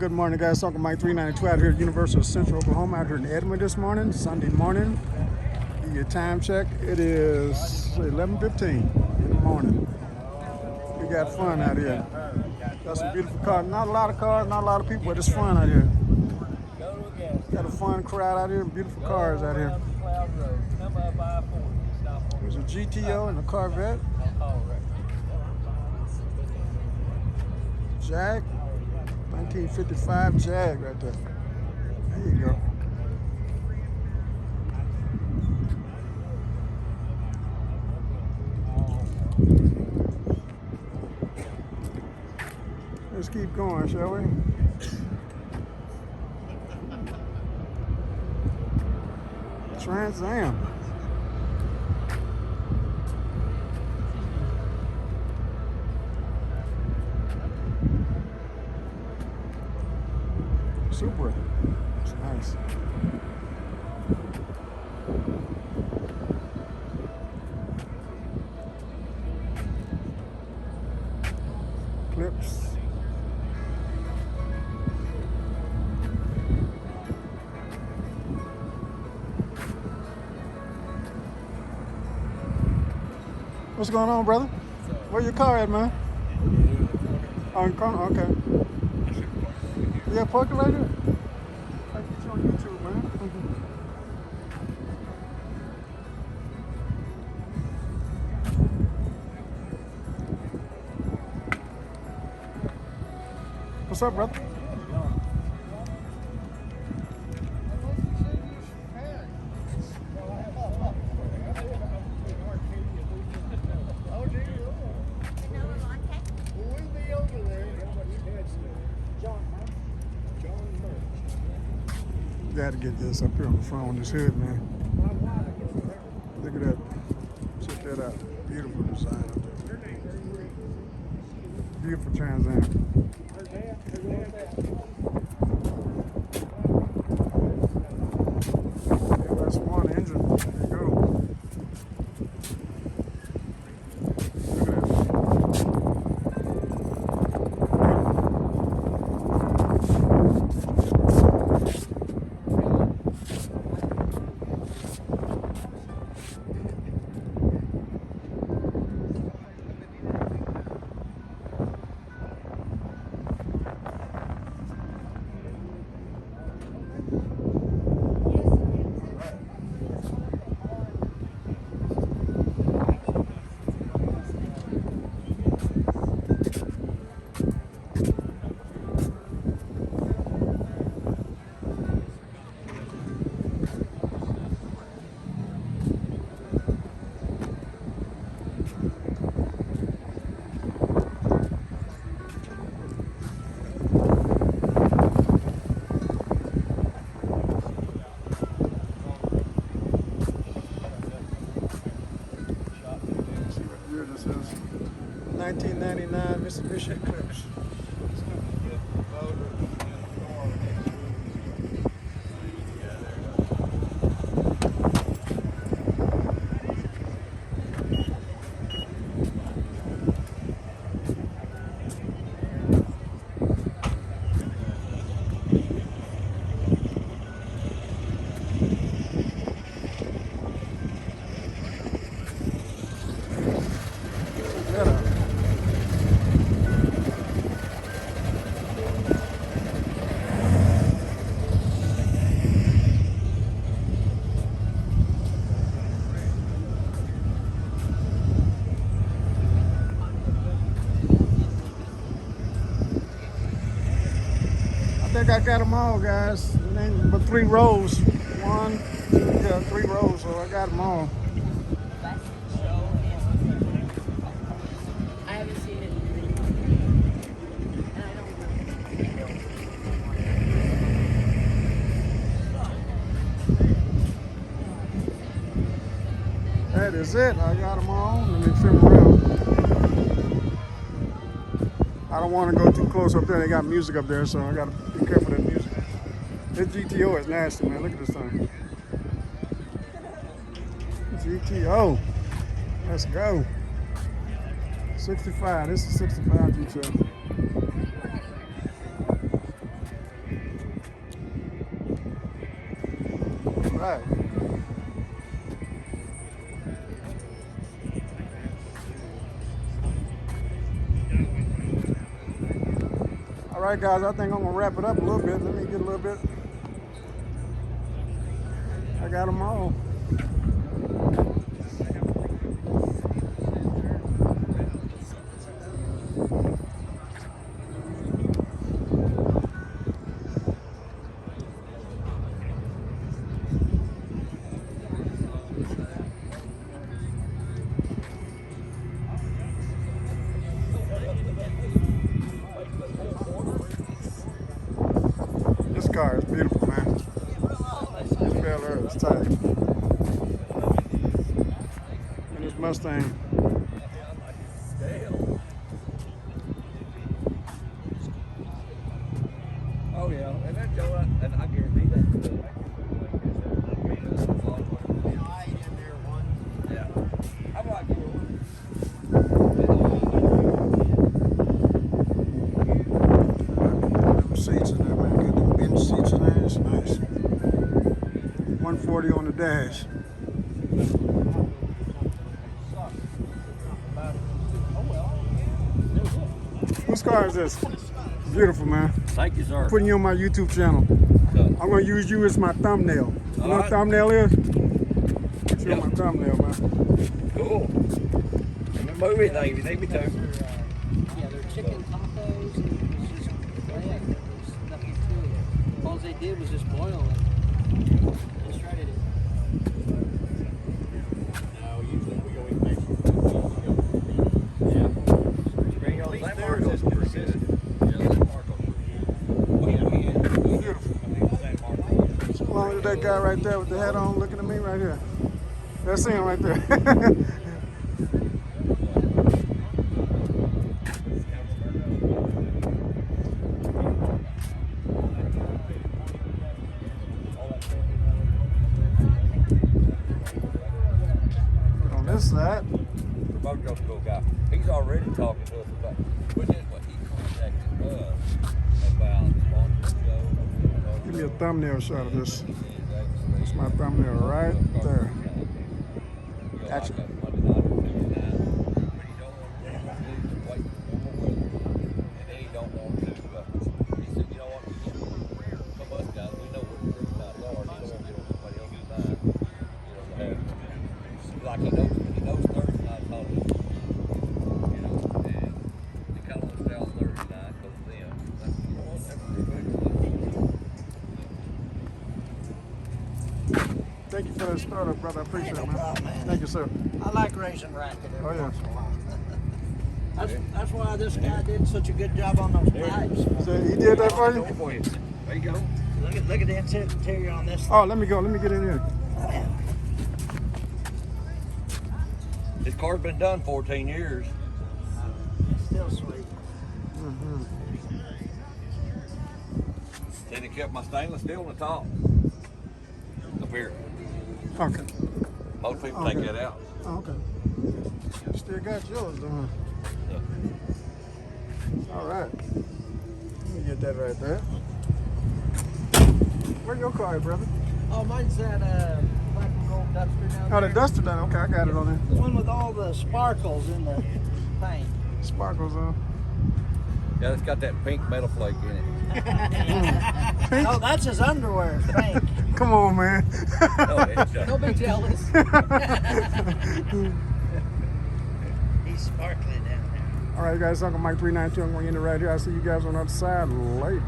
Good morning, guys. Uncle Mike 392 out here at University of Central Oklahoma, out here in Edmond this morning, Sunday morning. Give you a time check. It is 11:15 in the morning. We got fun out here. Got some beautiful cars. Not a lot of cars, not a lot of people, but it's fun out here. Got a fun crowd out here, beautiful cars out here. There's a GTO and a Corvette. Jag, 1955 Jag right there. There you go. Let's keep going, shall we? Trans Am. Super. It's nice. Clips. What's going on, brother? Where your car at, man? On corner, okay. Yeah, park it right there. I get you on YouTube, man. What's up, brother? Got to get this up here on the front with this hood, man. Look at that. Check that out. Beautiful design up there. Beautiful Trans Am. Yeah, that's one engine. There you go. This is 1999 Mitsubishi Eclipse. I think I got them all, guys. It ain't but 3 rows. 1, 2, yeah, 3 rows, so I got them all. I haven't seen it. That is it. I got them all. Let me film around. I don't want to go too close up there. They got music up there, so I got to be careful of that music. This GTO is nasty, man. Look at this thing. GTO. Let's go. 65. This is 65 GTO. right. All right, guys, I think I'm gonna wrap it up a little bit. Let me get a little bit. I got them all. This car is beautiful, man. This Bel Air is tight. And this Mustang. Oh yeah, and that Joe, and I guarantee that. I ate in there one. Yeah, I'm like you. Them seats in there, man. Got them bench seats in there. It's nice. 140 on the dash. Whose car is this? Beautiful, man. Thank you, sir. Putting you on my YouTube channel. I'm gonna use you as my thumbnail. You know what right. thumbnail is? Put you on my thumbnail, man. Cool. And the movie thing, if you need me to. Yeah, they're chicken tacos, and it was just bland. There was nothing to it. All they did was just boil it. Just shredded it. No, usually we go eat Mexican. Yeah. Bring your San Marcos pretty good. Yeah, San Marcos pretty good. Beautiful. What's wrong with that guy right there with the hat on looking at me right here? That's him right there. On this side. BronchoThon's cool guy. He's already talking to us about, which is what he contacted us about on the show. Give me a thumbnail shot of this. It's my thumbnail right there. Gotcha. Like he knows Thursday night's holiday. You know, and he kind of wants to stay on Thursday night because of them. Thank you for that startup, brother. I appreciate it, man. Thank you, sir. I like raising racket Oh, every yeah. once in a while. That's why this guy did such a good job on those pipes. So he did that for you? For you. There you go. Look at the interior on this. Oh, let me go. Let me get in here. This car's been done 14 years. It's still sweet. Then it kept my stainless steel on the top. Up here. Okay. Most people take that out. Oh, okay. You still got yours, though. All right. Let me get that right there. Where your car at, brother? Oh, mine's that black and gold Duster down Oh, there. the Duster down. Okay, I got it on there. The one with all the sparkles in the paint. Sparkles on. Yeah, it's got that pink metal flake in it. No, that's his underwear. It's pink. Come on, man. Don't be jealous. He's sparkling down there. All right, guys. Uncle Mike 392. I'm going to end it right here. I'll see you guys on the other side later.